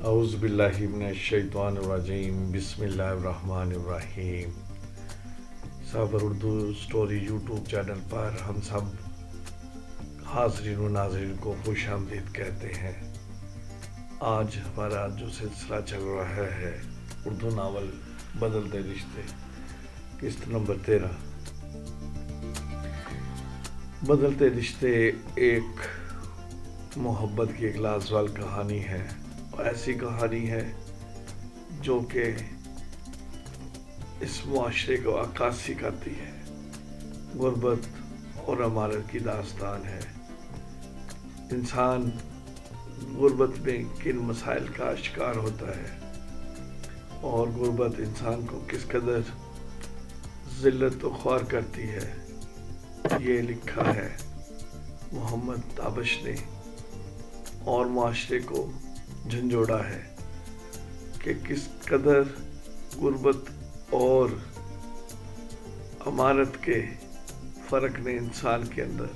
اعوذ باللہ من الشیطان الرجیم بسم اللہ الرحمن الرحیم۔ صابر اردو سٹوری یوٹیوب چینل پر ہم سب حاضرین و ناظرین کو خوش آمدید کہتے ہیں۔ آج ہمارا جو سلسلہ چل رہا ہے اردو ناول بدلتے رشتے، قسط نمبر 13۔ بدلتے رشتے ایک محبت کی ایک لازوال کہانی ہے، اور ایسی کہانی ہے جو کہ اس معاشرے کو عکاسی کرتی ہے۔ غربت اور امارت کی داستان ہے۔ انسان غربت میں کن مسائل کا شکار ہوتا ہے اور غربت انسان کو کس قدر ذلت و خوار کرتی ہے، یہ لکھا ہے محمد تابش نے، اور معاشرے کو جھنجھوڑا ہے کہ کس قدر غربت اور امارت کے فرق نے انسان کے اندر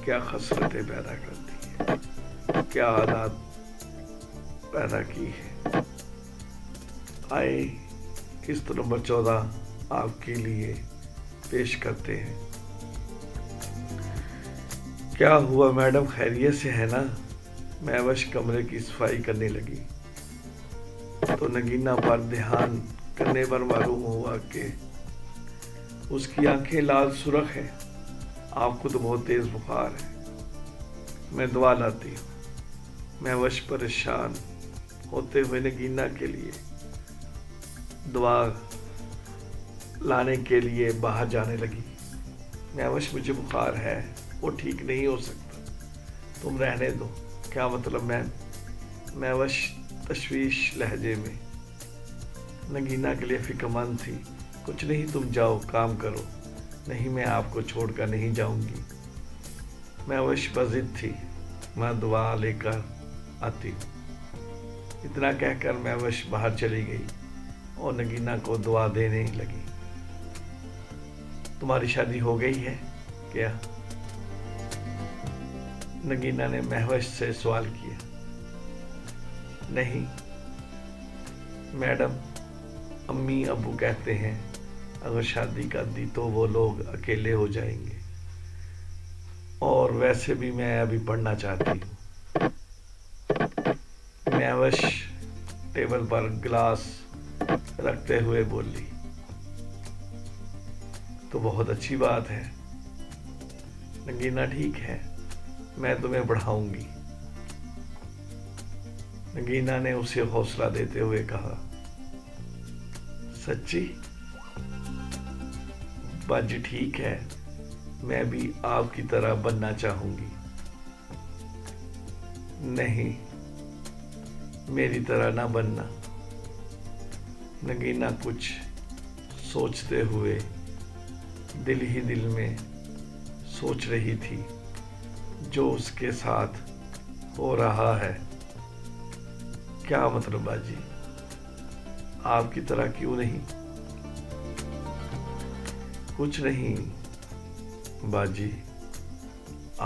کیا خسرتیں پیدا کرتی ہیں، کیا عادات پیدا کی ہیں۔ آئے قسط نمبر 14 آپ کے لیے پیش کرتے ہیں۔ کیا ہوا میڈم، خیریت سے ہے نا؟ مہوش کمرے کی صفائی کرنے لگی تو نگینہ پر دھیان کرنے پر معلوم ہوا کہ اس کی آنکھیں لال سرخ ہیں۔ آپ کو تو بہت تیز بخار ہے، میں دوا لاتی ہوں۔ مہوش پریشان ہوتے ہوئے نگینہ کے لیے دوا لانے کے لیے باہر جانے لگی۔ مہوش، مجھے بخار ہے، وہ ٹھیک نہیں ہو سکتا، تم رہنے دو۔ کیا مطلب میم؟ مہوش تشویش لہجے میں نگینہ کے لیے فکر مند تھی۔ کچھ نہیں، تم جاؤ کام کرو۔ نہیں، میں آپ کو چھوڑ کر نہیں جاؤں گی۔ مہوش بضد تھی، میں دعا لے کر آتی ہوں۔ اتنا کہہ کر مہوش باہر چلی گئی اور نگینہ کو دعا دینے لگی۔ تمہاری شادی ہو گئی ہے کیا؟ نگینہ نے مہوش سے سوال کیا۔ نہیں میڈم، امی ابو کہتے ہیں اگر شادی کر دی تو وہ لوگ اکیلے ہو جائیں گے، اور ویسے بھی میں ابھی پڑھنا چاہتی ہوں۔ مہوش ٹیبل پر گلاس رکھتے ہوئے بولی۔ تو بہت اچھی بات ہے نگینہ، ٹھیک ہے، میں تمہیں پڑھاؤں گی۔ نگینہ نے اسے حوصلہ دیتے ہوئے کہا۔ سچی؟ باجی ٹھیک ہے، میں بھی آپ کی طرح بننا چاہوں گی۔ نہیں، میری طرح نہ بننا۔ نگینہ کچھ سوچتے ہوئے دل ہی دل میں سوچ رہی تھی جو اس کے ساتھ ہو رہا ہے۔ کیا مطلب باجی؟ آپ کی طرح کیوں نہیں؟ کچھ نہیں باجی،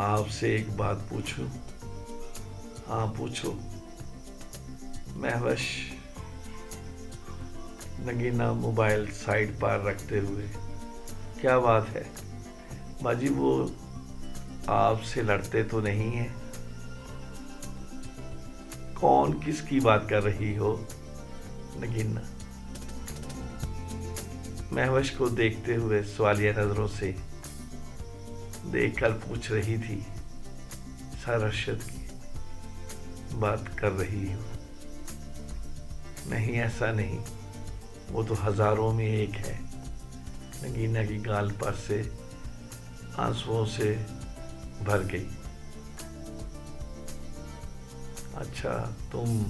آپ سے ایک بات پوچھوں؟ ہاں پوچھو۔ مہوش نگینہ موبائل سائڈ پر رکھتے ہوئے، کیا بات ہے باجی؟ وہ آپ سے لڑتے تو نہیں ہیں؟ کون کس کی بات کر رہی ہو نگینہ؟ مہوش کو دیکھتے ہوئے سوالیہ نظروں سے دیکھ کر پوچھ رہی تھی، سر ارشد کی بات کر رہی ہو؟ نہیں، ایسا نہیں، وہ تو ہزاروں میں ایک ہے۔ نگینہ کی گال پر سے آنسوؤں سے بھر گئی۔ اچھا، تم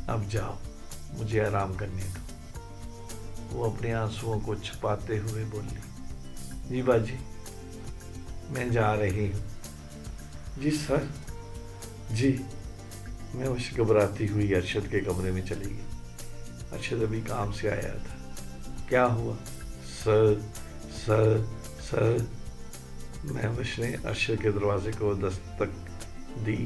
اب جاؤ، مجھے آرام کرنے دو۔ وہ اپنے آنسوؤں کو چھپاتے ہوئے بولی۔ جی باجی، میں جا رہی ہوں۔ جی سر؟ جی۔ میں اس گھبراتی ہوئی ارشد کے کمرے میں چلی گئی۔ ارشد ابھی کام سے آیا تھا۔ کیا ہوا؟ سر سر سر مہوش نے ارشد کے دروازے کو دستک دی۔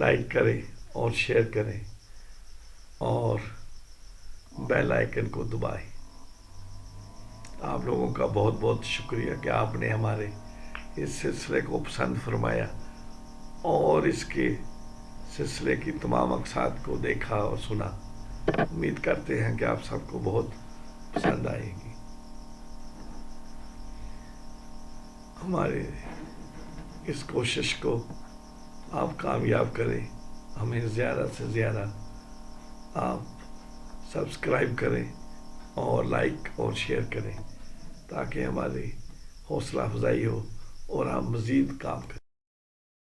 لائک کریں اور شیئر کریں اور بیل آئیکن کو دبائیں۔ آپ لوگوں کا بہت بہت شکریہ کہ آپ نے ہمارے اس سلسلے کو پسند فرمایا اور اس کے سلسلے کی تمام اقساط کو دیکھا اور سنا۔ امید کرتے ہیں کہ آپ سب کو بہت پسند آئے گی۔ ہمارے اس کوشش کو آپ کامیاب کریں، ہمیں زیادہ سے زیادہ آپ سبسکرائب کریں اور لائک اور شیئر کریں تاکہ ہماری حوصلہ افزائی ہو اور آپ مزید کام کریں۔